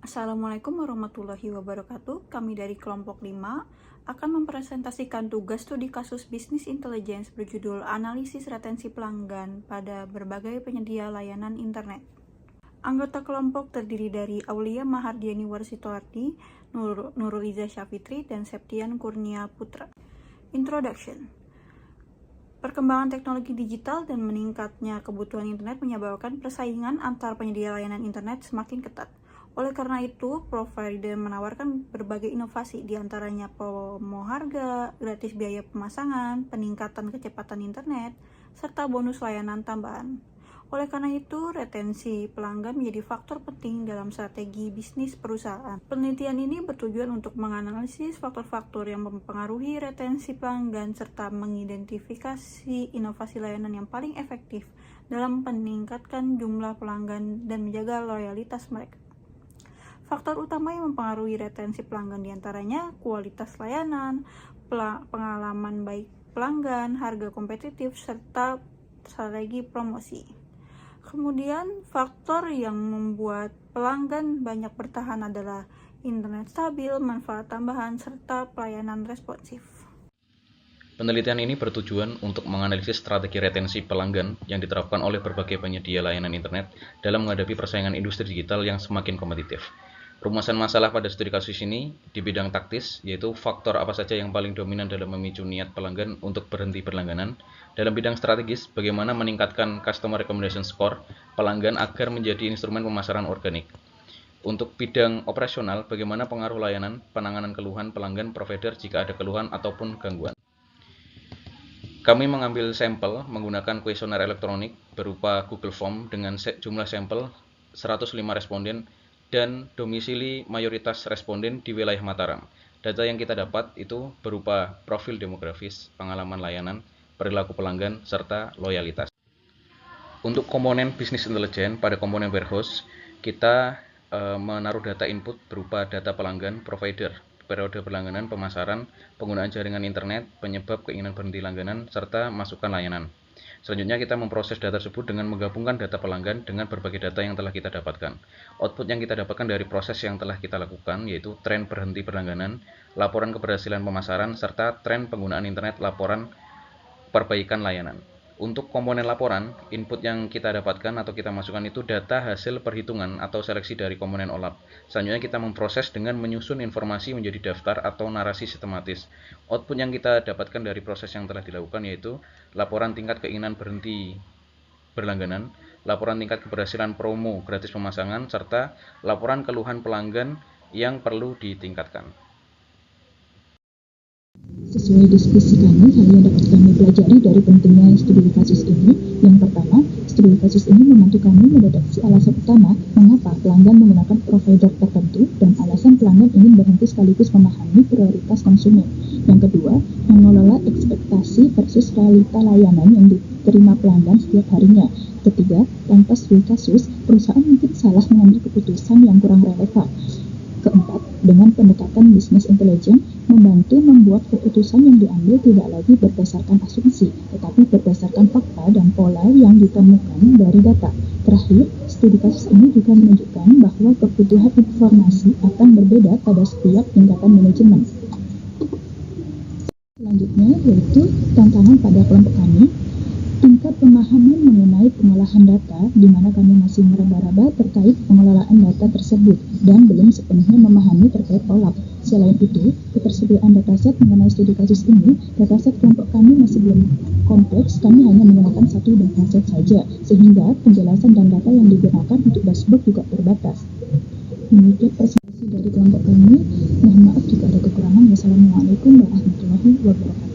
Assalamualaikum warahmatullahi wabarakatuh. Kami dari kelompok 5 akan mempresentasikan tugas studi kasus bisnis intelligence berjudul Analisis Retensi Pelanggan pada berbagai penyedia layanan internet. Anggota kelompok terdiri dari Aulia Mahardiani Warsitoardi, Nurul Iza Syafitri, dan Septian Kurnia Putra. Introduction. Perkembangan teknologi digital dan meningkatnya kebutuhan internet menyebabkan persaingan antar penyedia layanan internet semakin ketat. Oleh karena itu, provider menawarkan berbagai inovasi, diantaranya promo harga, gratis biaya pemasangan, peningkatan kecepatan internet, serta bonus layanan tambahan. Oleh karena itu, retensi pelanggan menjadi faktor penting dalam strategi bisnis perusahaan. Penelitian ini bertujuan untuk menganalisis faktor-faktor yang mempengaruhi retensi pelanggan serta mengidentifikasi inovasi layanan yang paling efektif dalam meningkatkan jumlah pelanggan dan menjaga loyalitas mereka. Faktor utama yang mempengaruhi retensi pelanggan diantaranya kualitas layanan, pengalaman baik pelanggan, harga kompetitif, serta strategi promosi. Kemudian, faktor yang membuat pelanggan banyak bertahan adalah internet stabil, manfaat tambahan, serta pelayanan responsif. Penelitian ini bertujuan untuk menganalisis strategi retensi pelanggan yang diterapkan oleh berbagai penyedia layanan internet dalam menghadapi persaingan industri digital yang semakin kompetitif. Rumusan masalah pada studi kasus ini di bidang taktis, yaitu faktor apa saja yang paling dominan dalam memicu niat pelanggan untuk berhenti berlangganan. Dalam bidang strategis, bagaimana meningkatkan customer recommendation score pelanggan agar menjadi instrumen pemasaran organik. Untuk bidang operasional, bagaimana pengaruh layanan, penanganan keluhan pelanggan provider jika ada keluhan ataupun gangguan. Kami mengambil sampel menggunakan kuesioner elektronik berupa Google Form dengan jumlah sampel 105 responden dan domisili mayoritas responden di wilayah Mataram. Data yang kita dapat itu berupa profil demografis, pengalaman layanan, perilaku pelanggan, serta loyalitas. Untuk komponen bisnis intelligence pada komponen warehouse, kita menaruh data input berupa data pelanggan, provider, periode berlangganan, pemasaran, penggunaan jaringan internet, penyebab keinginan berhenti langganan, serta masukan layanan. Selanjutnya kita memproses data tersebut dengan menggabungkan data pelanggan dengan berbagai data yang telah kita dapatkan. Output yang kita dapatkan dari proses yang telah kita lakukan yaitu tren berhenti berlangganan, laporan keberhasilan pemasaran, serta tren penggunaan internet, laporan perbaikan layanan. Untuk komponen laporan, input yang kita dapatkan atau kita masukkan itu data hasil perhitungan atau seleksi dari komponen OLAP. Selanjutnya kita memproses dengan menyusun informasi menjadi daftar atau narasi sistematis. Output yang kita dapatkan dari proses yang telah dilakukan yaitu laporan tingkat keinginan berhenti berlangganan, laporan tingkat keberhasilan promo gratis pemasangan, serta laporan keluhan pelanggan yang perlu ditingkatkan. Sesuai diskusi kami, hal yang dapat kami pelajari dari pentingnya studi kasus ini. Yang pertama, studi kasus ini membantu kami mendeteksi alasan utama mengapa pelanggan menggunakan provider tertentu dan alasan pelanggan ingin berhenti sekaligus memahami prioritas konsumen. Yang kedua, mengelola ekspektasi versus realita layanan yang diterima pelanggan setiap harinya. Ketiga, tanpa studi kasus, perusahaan mungkin salah mengambil keputusan yang kurang relevan. Keempat, dengan pendekatan bisnis intelligence, membantu membuat keputusan yang diambil tidak lagi berdasarkan asumsi, tetapi berdasarkan fakta dan pola yang ditemukan dari data. Terakhir, studi kasus ini juga menunjukkan bahwa kebutuhan informasi akan berbeda pada setiap tingkatan manajemen. Selanjutnya, yaitu tantangan pada kelompok kami. Tingkat pemahaman mengenai pengolahan data, di mana kami masih meraba-raba terkait pengelolaan data tersebut dan belum sepenuhnya memahami terkait OLAP. Selain itu, ketersediaan dataset mengenai studi kasus ini, dataset kelompok kami masih belum kompleks, kami hanya menggunakan satu dataset saja, sehingga penjelasan dan data yang digunakan untuk dashboard juga terbatas. Demikian presentasi dari kelompok kami. Mohon maaf jika ada kekurangan. Wassalamualaikum warahmatullahi wabarakatuh.